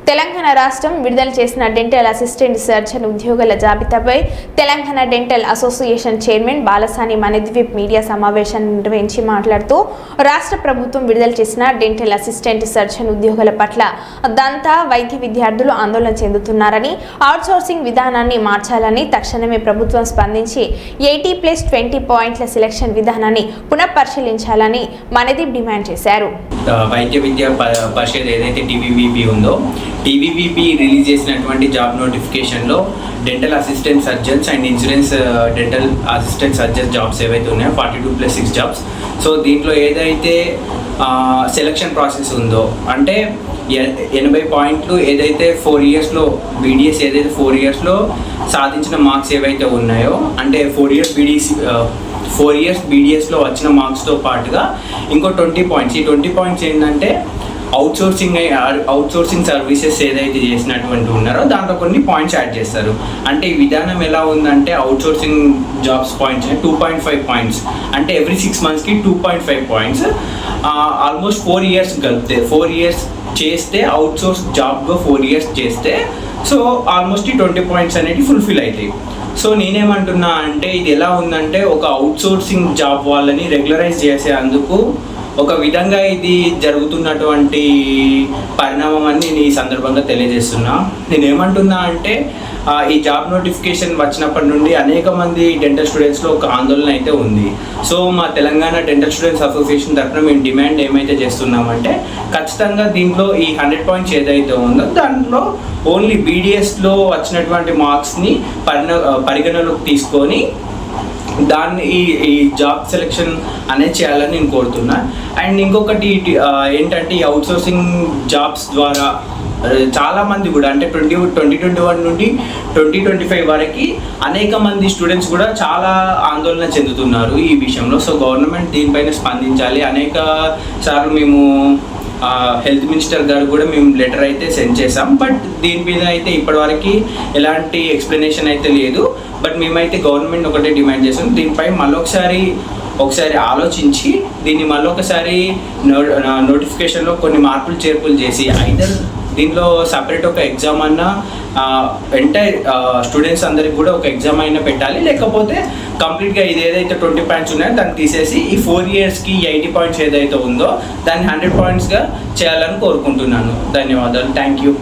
తెలంగాణ రాష్ట్రం విడుదల చేసిన డెంటల్ అసిస్టెంట్ సర్జన్ ఉద్యోగుల జాబితాపై Telangana dental association chairman Balasani Manidweep media సమావేశాన్ని నిర్వహించి మాట్లాడుతూ రాష్ట్ర ప్రభుత్వం విడుదల చేసిన డెంటల్ అసిస్టెంట్ సర్జన్ ఉద్యోగుల పట్ల దంత వైద్య విద్యార్థులు ఆందోళన చెందుతున్నారని, అవుట్సోర్సింగ్ విధానాన్ని మార్చాలని, తక్షణమే ప్రభుత్వం స్పందించి 80+20 పాయింట్ల సెలక్షన్ విధానాన్ని పునఃపరిశీలించాలని మణిద్వీప్ డిమాండ్ చేశారు. వైద్య విద్యా పరిషత్ ఏదైతే టీవీవీపీ ఉందో, టీవీవీపీ రిలీజ్ చేసినటువంటి జాబ్ నోటిఫికేషన్లో dental assistant surgeons and insurance dental assistant surgeon jobs ఏవైతే ఉన్నాయో 42+6 జాబ్స్. సో దీంట్లో ఏదైతే సెలక్షన్ ప్రాసెస్ ఉందో, అంటే 80 పాయింట్లు ఏదైతే 4 ఇయర్స్లో బీడీఎస్ ఏదైతే 4 ఇయర్స్లో సాధించిన మార్క్స్ ఏవైతే ఉన్నాయో, అంటే 4 ఇయర్స్ బీడీఎస్లో వచ్చిన మార్క్స్తో పాటుగా ఇంకో 20 పాయింట్స్. ఈ 20 పాయింట్స్ ఏంటంటే అవుట్సోర్సింగ్ సర్వీసెస్ ఏదైతే చేసినటువంటి ఉన్నారో దాంట్లో కొన్ని పాయింట్స్ యాడ్ చేస్తారు. అంటే ఈ విధానం ఎలా ఉందంటే, అవుట్సోర్సింగ్ జాబ్స్ పాయింట్స్ 2.5 పాయింట్స్, అంటే ఎవ్రీ 6 మంత్స్కి 2.5 పాయింట్స్. ఆల్మోస్ట్ 4 ఇయర్స్ కలిపితే 4 ఇయర్స్ చేస్తే అవుట్సోర్స్ జాబ్గా 4 ఇయర్స్ చేస్తే సో ఆల్మోస్ట్ ఈ 20 పాయింట్స్ అనేవి ఫుల్ఫిల్ అవుతాయి. సో నేనేమంటున్నా అంటే, ఇది ఎలా ఉందంటే ఒక అవుట్సోర్సింగ్ జాబ్ వాళ్ళని రెగ్యులరైజ్ చేసేందుకు ఒక విధంగా ఇది జరుగుతున్నటువంటి పరిణామం అని నేను ఈ సందర్భంగా తెలియజేస్తున్నా. నేను ఏమంటున్నా అంటే, ఈ జాబ్ నోటిఫికేషన్ వచ్చినప్పటి నుండి అనేక మంది డెంటల్ స్టూడెంట్స్లో ఒక ఆందోళన అయితే ఉంది. సో మా తెలంగాణ డెంటల్ స్టూడెంట్స్ అసోసియేషన్ తరఫున మేము డిమాండ్ ఏమైతే చేస్తున్నామంటే, ఖచ్చితంగా దీంట్లో ఈ 100 పాయింట్స్ ఏదైతే ఉందో దాంట్లో ఓన్లీ బీడీఎస్లో వచ్చినటువంటి మార్క్స్ని పరిగణలోకి తీసుకొని దాన్ని ఈ జాబ్ సెలెక్షన్ అనేది చేయాలని నేను కోరుతున్నా. అండ్ ఇంకొకటి ఏంటంటే, ఈ అవుట్సోర్సింగ్ జాబ్స్ ద్వారా చాలామంది కూడా, అంటే 2021 నుండి 2025 వరకు అనేక మంది స్టూడెంట్స్ కూడా చాలా ఆందోళన చెందుతున్నారు ఈ విషయంలో. సో గవర్నమెంట్ దీనిపైన స్పందించాలి. అనేక సార్లు మేము హెల్త్ మినిస్టర్ గారు కూడా మేము లెటర్ అయితే సెండ్ చేసాం. బట్ దీని మీద అయితే ఇప్పటివరకు ఎలాంటి ఎక్స్ప్లెనేషన్ అయితే లేదు. బట్ మేమైతే గవర్నమెంట్ ఒకటే డిమాండ్ చేస్తాం, దీనిపై మళ్ళొకసారి ఆలోచించి దీన్ని మళ్ళొకసారి నోటిఫికేషన్లో కొన్ని మార్పులు చేర్పులు చేసి ఐదర్ దీంట్లో సపరేట్ ఒక ఎగ్జామ్ అన్నా ఎంటైర్ స్టూడెంట్స్ అందరికి కూడా ఒక ఎగ్జామ్ అయినా పెట్టాలి. లేకపోతే కంప్లీట్గా ఇది ఏదైతే 20 పాయింట్స్ ఉన్నాయో దాన్ని తీసేసి ఈ 4 ఇయర్స్కి 80 పాయింట్స్ ఏదైతే ఉందో దాన్ని 100 పాయింట్స్గా చేయాలని కోరుకుంటున్నాను. ధన్యవాదాలు. Thank you.